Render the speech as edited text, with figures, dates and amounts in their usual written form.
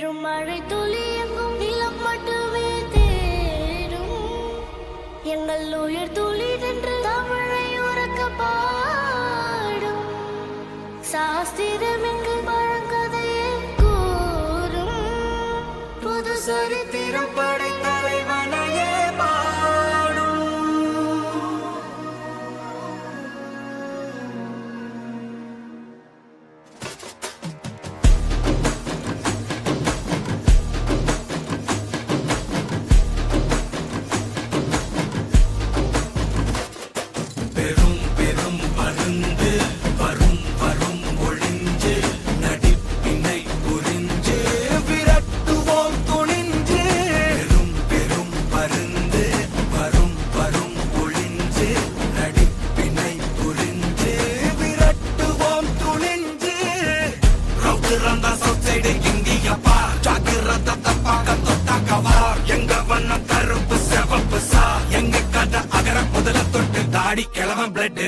விழும் மழை துளி எங்கும் நிலம் மட்டுமே தேடும் எங்கள் உயிர் துளி நின்று தமிழை உறக்க பாடும் சாஸ்திரம் எங்கு பழங்கதையே கூறும் புது சரித்திரம் படைத்த தலைவனையே பாடும். பெரும் பெரும் பருந்து வரும் வரும் ஒளிஞ்சு நடிப்பினை புரிஞ்சு விரட்டுவோம் துணிஞ்சு. பெரும் பெரும் பருந்து வரும் வரும் ஒளிஞ்சு நடிப்பினை புரிஞ்சு விரட்டுவோம் துணிஞ்சு. ரவுத்துறந்தா சவுத் சைடு இந்தியப்பா ஜாக்கிரதை தப்பாக்க தொட்டாக்கவார். எங்க வண்ணம் கருப்பு செவப்பு சா எங்க கதை அகர முதல தொட்டு தாடி கிழவன் பிளட்.